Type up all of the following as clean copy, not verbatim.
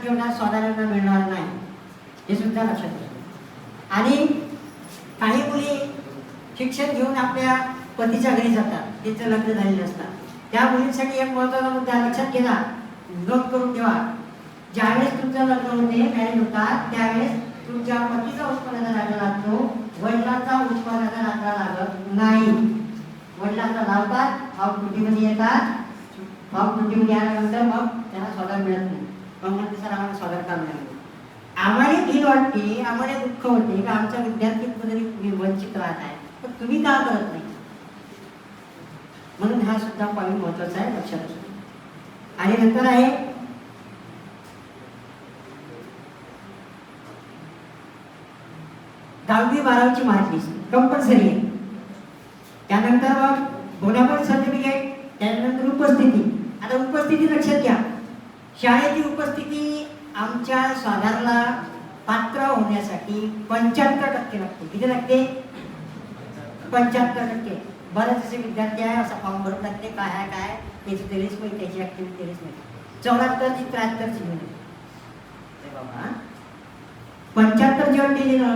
ठेवण्यास स्वाधाऱ्यांना मिळणार नाही, हे सुद्धा लक्षात ठेवा. आणि काही मुली शिक्षण घेऊन आपल्या पतीच्या घरी जातात, तिचं लग्न झालेलं असतात. त्या मुलींसाठी एक महत्त्वाचा मुद्दा लक्षात घ्या, नोट करून ठेवा. ज्यावेळेस तुमचं लग्न होते, मॅरेज होतात, त्यावेळेस तुमच्या पतीचा उत्पन्नाचा दाखला लागतो, वडिलांचा उत्पन्नाचा दाखला लागत नाही. वडिलांचा लावतात, भाव त्रुटीमध्ये येतात, भाव त्रुटीमध्ये आल्यानंतर मग त्यांना स्वाधार मिळत नाही. मग म्हणते सर आम्हाला स्वाधार का मिळालं. आम्हाला भीती वाटते, आम्हाला दुःख होते की आमच्या विद्यार्थी तरी वंचित राहत आहे, पण तुम्ही का करत नाही. म्हणून हा सुद्धा पॉईंट महत्वाचा आहे, लक्षात असतो. आणि नंतर आहे दहावी 12वीची मार्क लिस्ट कंपल्सरी आहे. त्यानंतर मग बोनाफाईड सर्टिफिकेट, त्यानंतर उपस्थिती. आता उपस्थिती लक्षात घ्या, शाळेची उपस्थिती आमच्या स्वाधारला पात्र होण्यासाठी 75% लागते. किती लागते? 75%. बरेच असे विद्यार्थी आहे असा फॉर्म भरून लागते, काय आहे काय त्याची तेलीस माहिती, त्याची ऍक्टिव्हिटी तेलीस माहिती. 74ची 73ची घेऊन बाबा 75 जेव्हा दिली ना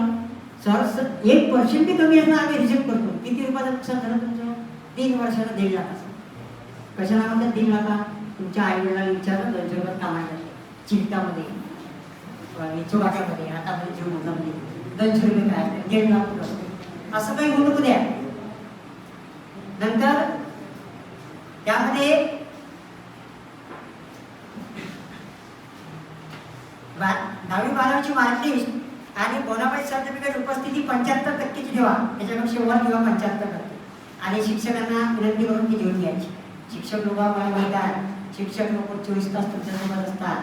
सर 1% कमी असणं आम्ही रिजेक्ट करतो. किती रुपयाचं नुकसान झालं तुमचं? 3 वर्षाला 1.5 लाखाचं. कशाला म्हणतात 3 लाखा? तुमच्या आई वडिलांना विचारलं 200 रुपयात कामाला चिंतामध्ये चोगाट्यामध्ये हातामध्ये जीव मुलामध्ये 200 रुपये काय 1.5 लाख असं काही होऊ नको द्या. नंतर त्यामध्ये 10वी 12वीची मार्क लिस्ट आणि बोनाफाईड सर्टिफिकेट उपस्थिती 75%ची ठेवा, त्याच्यापेक्षा वर किंवा 75%. आणि शिक्षकांना विनंती करून ती घेऊन घ्यायची. शिक्षक लोक मला माहित आहे, शिक्षक लोक 24 तास तुमच्यासोबत असतात,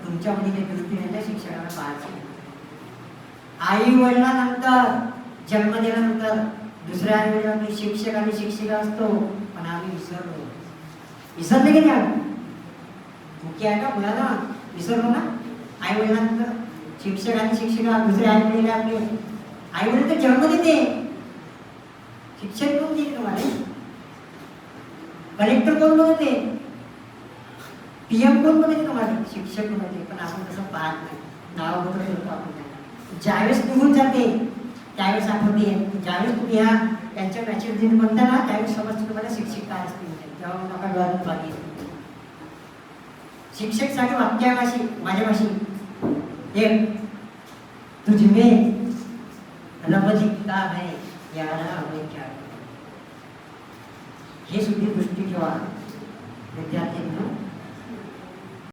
तुमच्यामध्ये काही दृष्टी नाही, शिक्षकांना पाहायचं. आई वडिलांनंतर जन्म दिल्यानंतर दुसऱ्या आई वडिलांनी शिक्षक आणि शिक्षिका असतो, पण आम्ही विसरले की नाही? मुख्य आहे का मुलाला विसरलो ना. आई वडिलांनंतर शिक्षक आणि शिक्षिका, दुसरे आई वडील आपले. आई वडील तर जन्म देते, शिक्षण कोण देते तुम्हाला? कलेक्टर कोण बनवते? PM कोण बनवते तुम्हाला? शिक्षक बनवते. पण आपण तसं पाहत नाही, नाव वगैरे करतो आपण. ज्यावेळेस निघून जाते त्यावेळेस आठवते, ज्यावेळेस तुम्ही ह्या त्यांच्या मॅच्युरिटी बनता ना त्यावेळेस समजते तुम्हाला शिक्षक काय असते. तेव्हा नका डोळ्यात पाणी. शिक्षक साठी वाक्य भाषी माझ्या भाषी एक तुझमें रब दिखता है यारा हमें क्या. हे सुद्धा दृष्टी ठेवा विद्यार्थ्यांना.